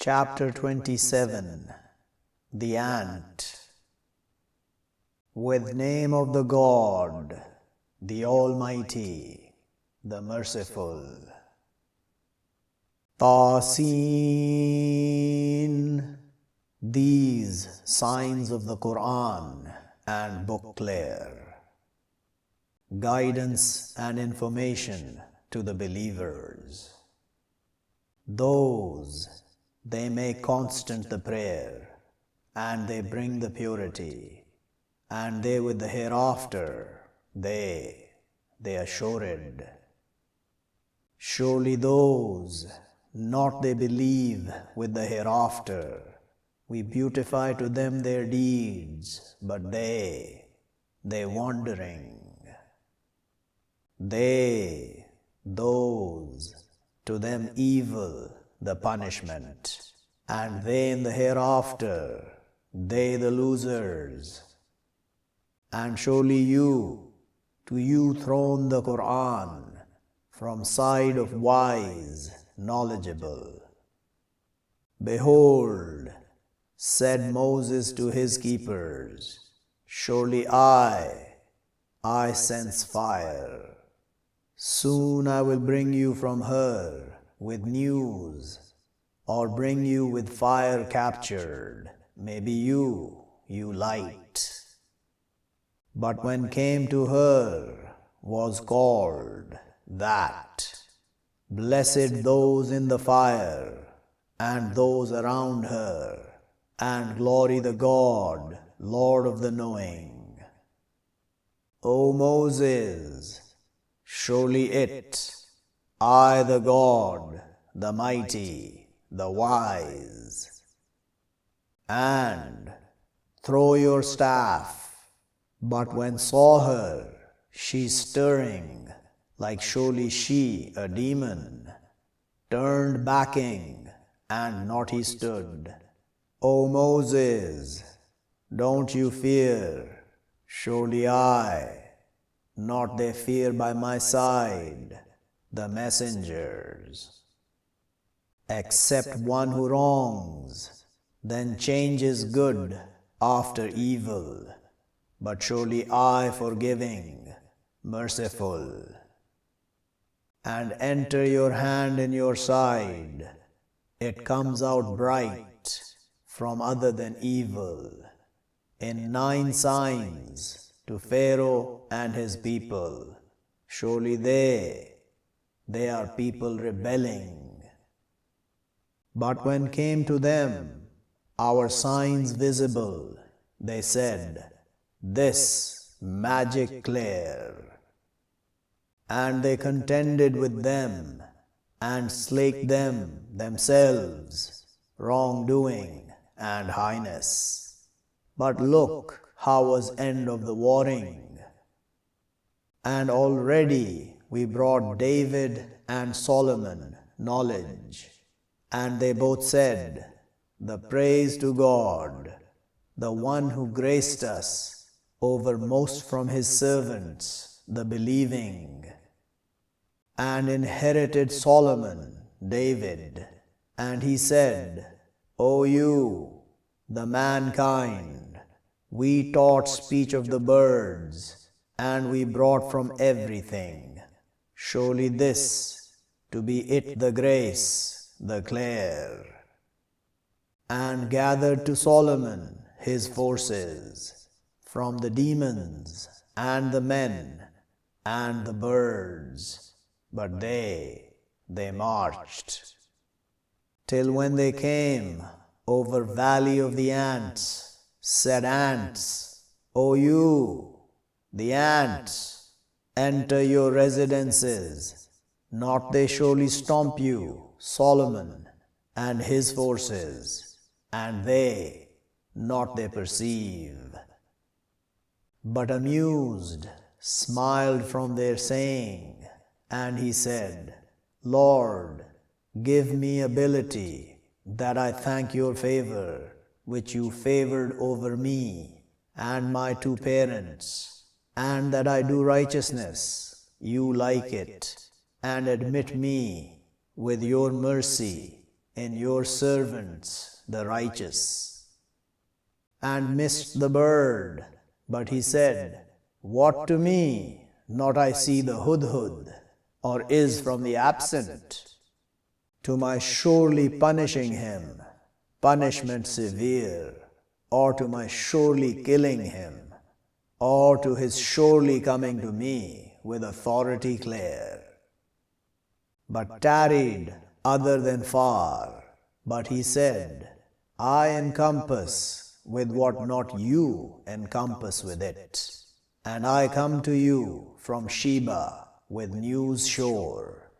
Chapter 27. The Ant. With name of the God, the Almighty, the Merciful. Tasin. These signs of the Quran and Book clear. Guidance and information to the believers. Those they make constant the prayer, and they bring the purity, and they with the hereafter, they assured. Surely those, not they believe with the hereafter, we beautify to them their deeds, but they wandering. Those, to them evil, the punishment, and they in the hereafter, they the losers. And surely to you thrown the Quran, from side of wise, knowledgeable. Behold, said Moses to his keepers, surely I sense fire. Soon I will bring you from her with news, or bring you with fire captured, maybe you light. But when came to her, was called that, blessed those in the fire, and those around her, and glory the God, Lord of the knowing. O Moses, surely I the God, the mighty, the wise. And throw your staff, but when saw her, she stirring, like surely she a demon, turned backing, and not he stood. O Moses, don't you fear, surely not they fear by my side, the messengers. Except one who wrongs, then changes good after evil, but surely I forgiving, merciful. And enter your hand in your side, it comes out bright from other than evil, in 9 signs to Pharaoh and his people. Surely they are people rebelling. But when came to them our signs visible, they said, this magic clear. And they contended with them, and slaked them themselves, wrongdoing and highness. But look how was end of the warring. And already we brought David and Solomon knowledge, and they both said, the praise to God, the one who graced us over most from his servants, the believing. And inherited Solomon, David, and he said, O you, the mankind, we taught speech of the birds, and we brought from everything. Surely this, to be it the grace, the clear. And gathered to Solomon his forces, from the demons, and the men, and the birds, but they marched. Till when they came over valley of the ants, said ants, O you, the ants, enter your residences, not they surely stomp you, Solomon, and his forces, and they, not they perceive. But amused, smiled from their saying, and he said, Lord, give me ability, that I thank your favor, which you favored over me, and my 2 parents, and that I do righteousness, you like it, and admit me with your mercy in your servants, the righteous. And missed the bird, but he said, What to me? Not I see the hudhud, or is from the absent. To my surely punishing him, punishment severe, or to my surely killing him, or to his surely coming to me with authority clear. But tarried other than far, but he said, I encompass with what not you encompass with it, and I come to you from Sheba with news sure.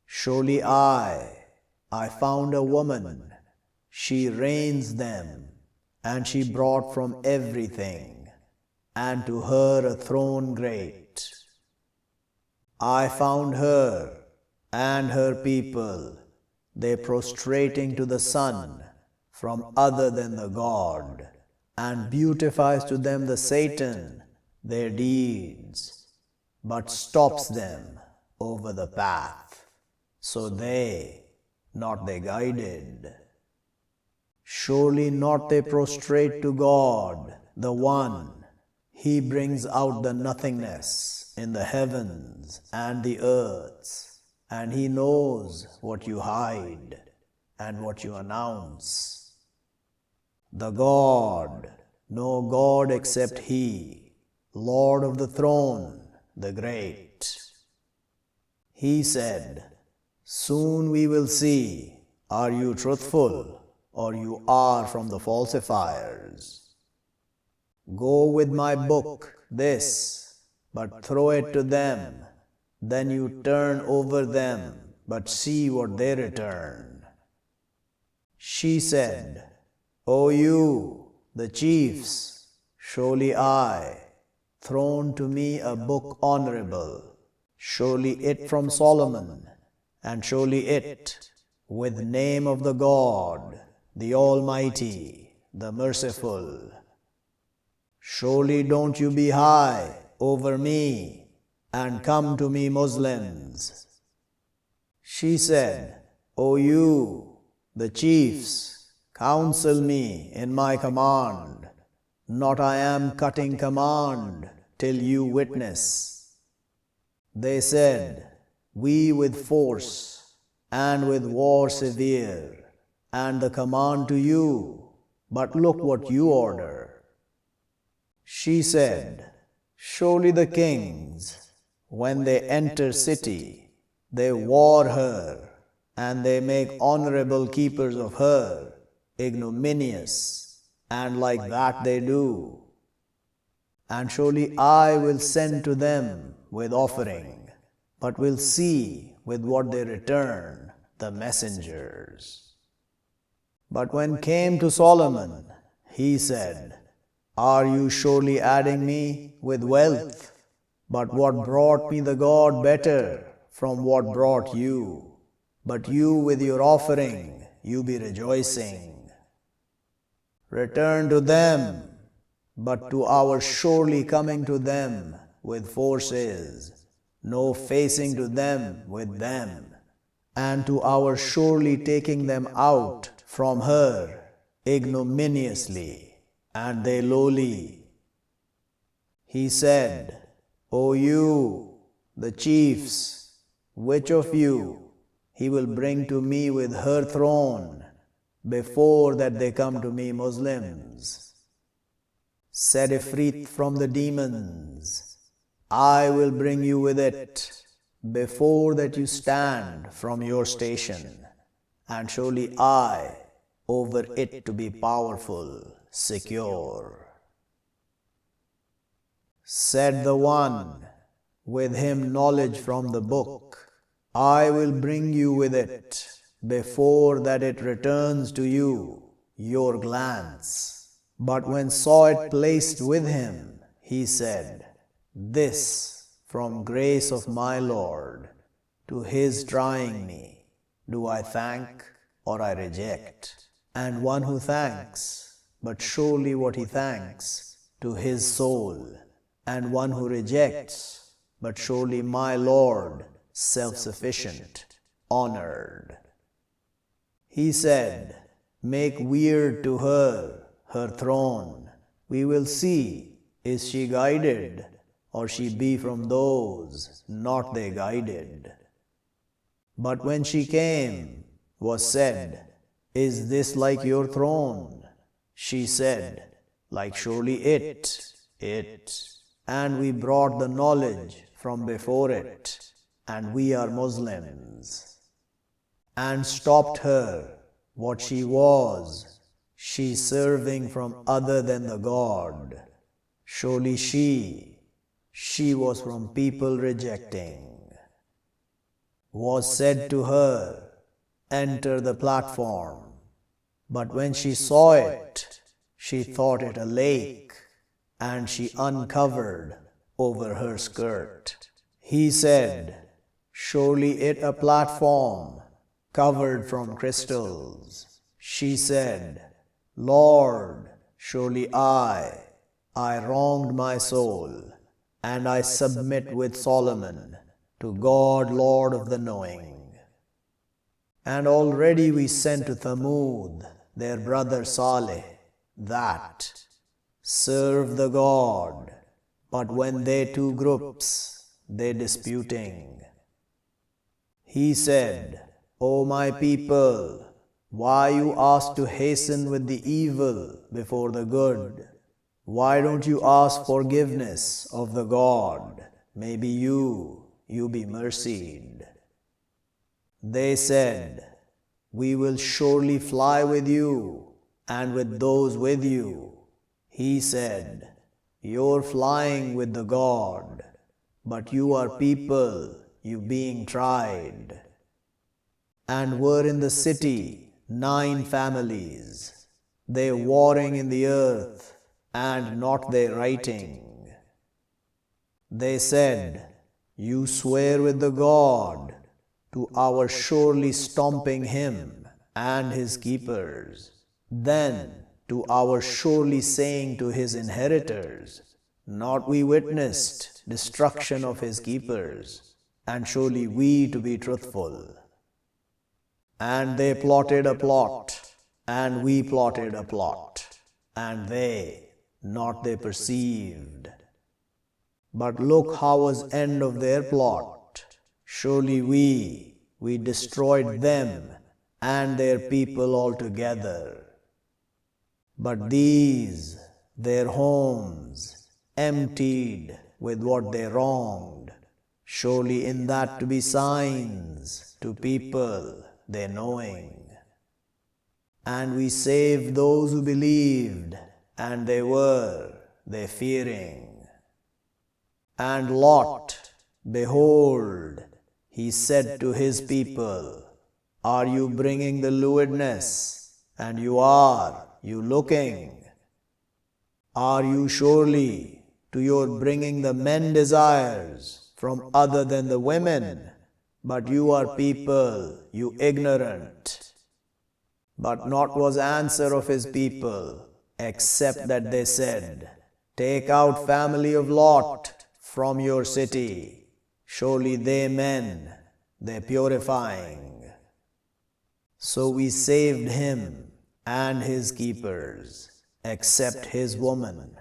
Surely I found a woman, she reigns them, and she brought from everything, and to her a throne great. I found her and her people, they prostrating to the sun from other than the God, and beautifies to them the Satan their deeds, but stops them over the path, so not they guided. Surely not they prostrate to God, the One. He brings out the nothingness in the heavens and the earths, and He knows what you hide and what you announce. The God, no God except He, Lord of the throne, the great. He said, Soon we will see, are you truthful, or you are from the falsifiers. Go with my book, this, but throw it to them, then you turn over them, but see what they return. She said, O you, the chiefs, surely I, thrown to me a book honorable, surely it from Solomon, and surely it, with name of the God, the Almighty, the Merciful. Surely don't you be high over me, and come to me Muslims. She said, O you, the chiefs, counsel me in my command, not I am cutting command till you witness. They said, We with force and with war severe, and the command to you, but look what you order. She said, Surely the kings, when they enter city, they war her, and they make honorable keepers of her ignominious, and like that they do. And surely I will send to them with offering, but will see with what they return the messengers. But when came to Solomon, he said, Are you surely adding me with wealth? But what brought me the God better from what brought you? But you with your offering, you be rejoicing. Return to them, but to our surely coming to them with forces, no facing to them with them, and to our surely taking them out from her ignominiously, and they lowly. He said, O you, the chiefs, which of you he will bring to me with her throne, before that they come to me Muslims? Said Ifrit from the demons, I will bring you with it, before that you stand from your station, and surely I, over it to be powerful, secure. Said the one, with him knowledge from the book, I will bring you with it, before that it returns to you, your glance. But when saw it placed with him, he said, This from grace of my Lord, to his trying me, do I thank or I reject? And one who thanks, but surely what he thanks, to his soul, and one who rejects, but surely my Lord, self-sufficient, honored. He said, make weird to her throne. We will see, is she guided, or she be from those not they guided. But when she came, was said, is this like your throne? She said, like surely it. And we brought the knowledge from before it, and we are Muslims. And stopped her, what she was, she serving from other than the God. Surely she was from people rejecting. Was said to her, enter the platform. But when she saw it, she thought it a lake, and she uncovered over her skirt. He said, surely it a platform covered from crystals. She said, Lord, surely I wronged my soul, and I submit with Solomon to God, Lord of the knowing. And already we sent to Thamud their brother Saleh, that serve the God, but when they two groups, they disputing. He said, O my people, why you ask to hasten with the evil before the good? Why don't you ask forgiveness of the God? Maybe you be mercied. They said, we will surely fly with you and with those with you. He said, you're flying with the God, but you are people, you being tried. And were in the city 9 families, they warring in the earth, and not they writing. They said, you swear with the God, to our surely stomping him and his keepers. Then to our surely saying to his inheritors, not we witnessed destruction of his keepers, and surely we to be truthful. And they plotted a plot, and we plotted a plot, and they, not they perceived. But look how was end of their plot. Surely we destroyed them and their people altogether. But these, their homes, emptied with what they wronged, surely in that to be signs to people they knowing. And we saved those who believed, and they fearing. And Lot, behold, he said to his people, are you bringing the lewdness, and you looking? Are you surely to your bringing the men desires from other than the women? But you are people, you ignorant. But not was answer of his people, except that they said, take out family of Lot from your city. Surely they men, they purifying. So we saved him and his keepers, except his woman.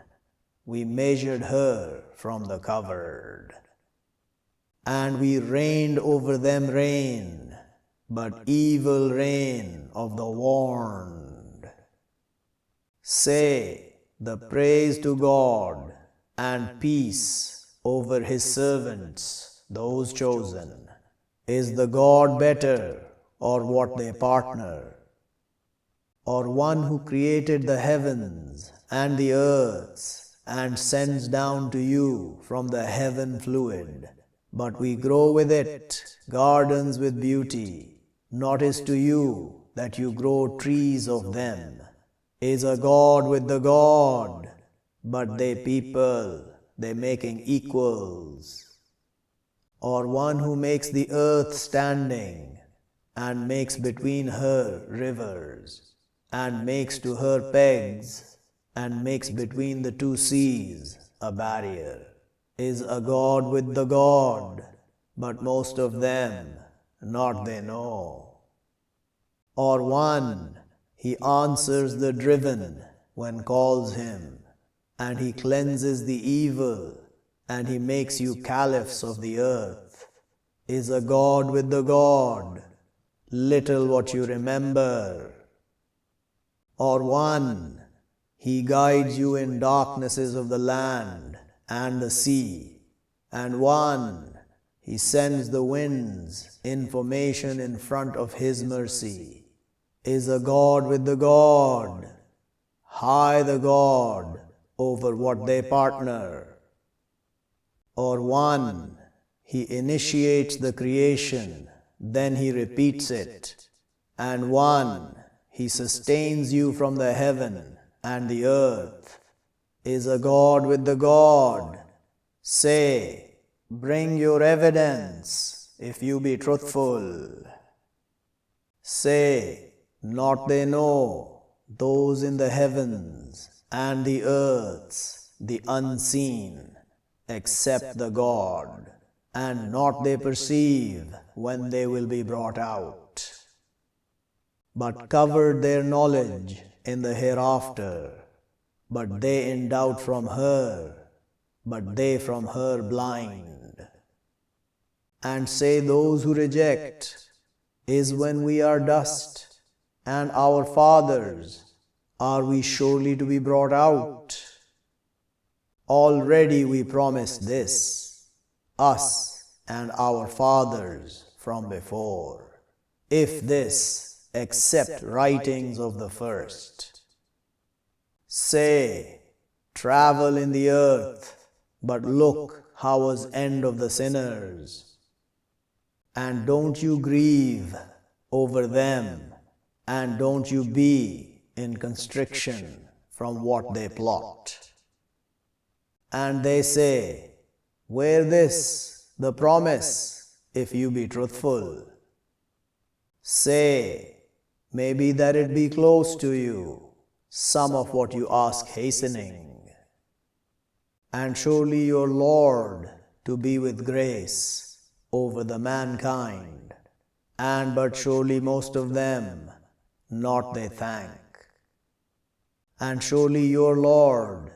We measured her from the covered. And we reigned over them rain, but evil rain of the warned. Say the praise to God and peace over his servants, those chosen. Is the God better, or what they partner? Or one who created the heavens and the earths, and sends down to you from the heaven fluid, but we grow with it gardens with beauty. Not is to you that you grow trees of them. Is a God with the God, but they people, they making equals. Or one who makes the earth standing, and makes between her rivers, and makes to her pegs, and makes between the two seas a barrier. Is a God with the God, but most of them not they know. Or one, He answers the driven when calls Him, and He cleanses the evil, and He makes you caliphs of the earth. Is a God with the God, little what you remember. Or one, He guides you in darknesses of the land and the sea, and one, He sends the winds information in front of His mercy. Is a God with the God, high the God over what they partner. Or one, He initiates the creation, then He repeats it, and one, He sustains you from the heaven and the earth. Is a God with the God. Say, bring your evidence, if you be truthful. Say, not they know, those in the heavens and the earths, the unseen, except the God, and not they perceive when they will be brought out. But covered their knowledge in the hereafter, but they in doubt from her, but they from her blind. And say those who reject, is when we are dust, and our fathers, are we surely to be brought out? Already we promised this, us and our fathers from before, if this except writings of the first. Say, travel in the earth, but look how was end of the sinners. And don't you grieve over them, and don't you be in constriction from what they plot. And they say, where this, the promise, if you be truthful. Say, maybe that it be close to you, some of what you ask hastening. And surely your Lord to be with grace over the mankind, and but surely most of them not they thank. And surely your Lord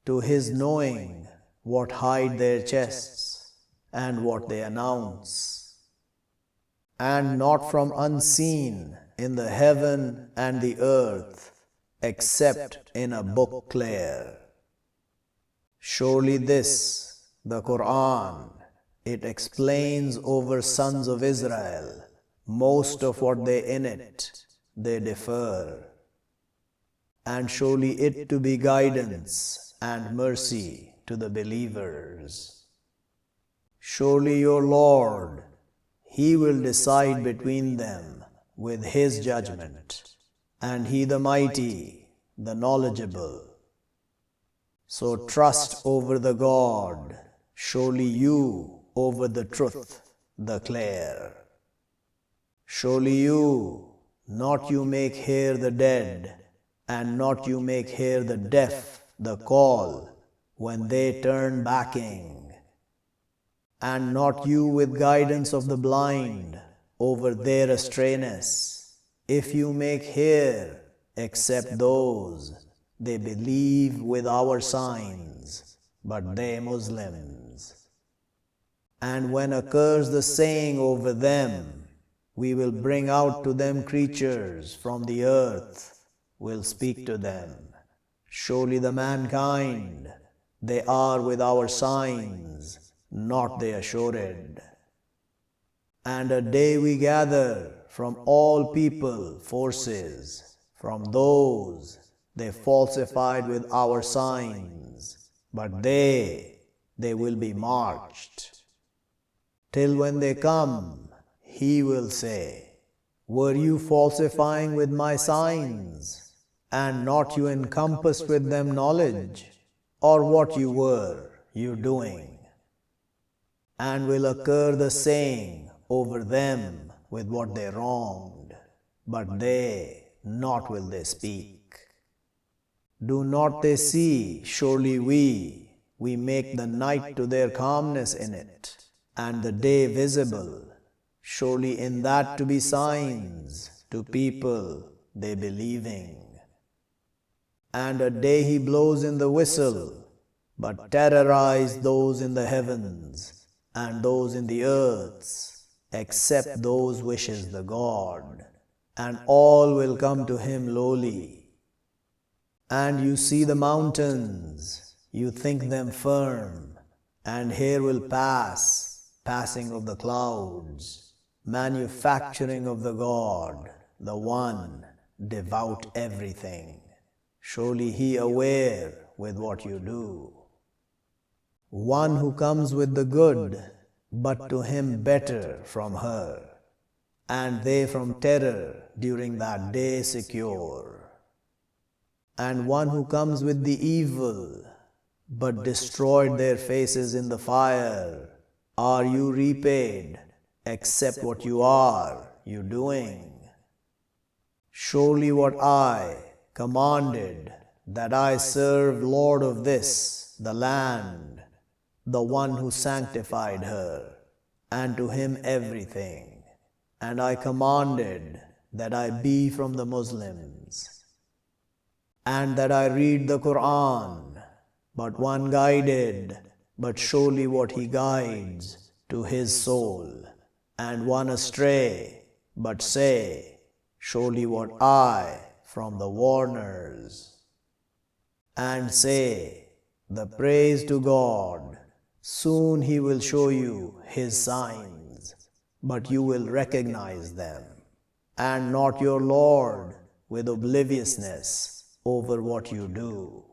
to His knowing what hide their chests and what they announce, and not from unseen in the heaven and the earth, except in a book clear. Surely this, the Quran, it explains over sons of Israel, most of what they in it, they defer. And surely it to be guidance and mercy to the believers. Surely your Lord, He will decide between them with His judgment, and He the Mighty, the Knowledgeable. So trust over the God, surely you over the truth, the clear. Surely you, not you make hear the dead, and not you make hear the deaf the call when they turn backing, and not you with guidance of the blind over their astrayness, if you make hear, except those they believe with our signs, but they Muslims. And when occurs the saying over them, we will bring out to them creatures from the earth, will speak to them. Surely the mankind, they are with our signs, not they assured. And a day we gather from all people forces, from those they falsified with our signs, but they will be marched. Till when they come, He will say, were you falsifying with my signs, and not you encompassed with them knowledge, or what you were you doing? And will occur the saying over them with what they wronged, but they not will they speak. Do not they see, surely we make the night to their calmness in it, and the day visible, surely in that to be signs to people they believing. And a day he blows in the whistle, but terrorize those in the heavens and those in the earths, except those wishes the God, and all will come to him lowly. And you see the mountains, you think them firm, and here will passing of the clouds, manufacturing of the God, the One, devout everything. Surely He aware with what you do. One who comes with the good, but to him better from her, and they from terror during that day secure. And one who comes with the evil, but destroyed their faces in the fire, are you repaid, except what you doing? Surely what I commanded, that I serve Lord of this, the land, the one who sanctified her, and to him everything. And I commanded that I be from the Muslims, and that I read the Quran, but one guided, but surely what he guides to his soul, and one astray, but say, surely what I from the warners. And say, the praise to God, soon He will show you His signs, but you will recognize them, and not your Lord with obliviousness over what you do.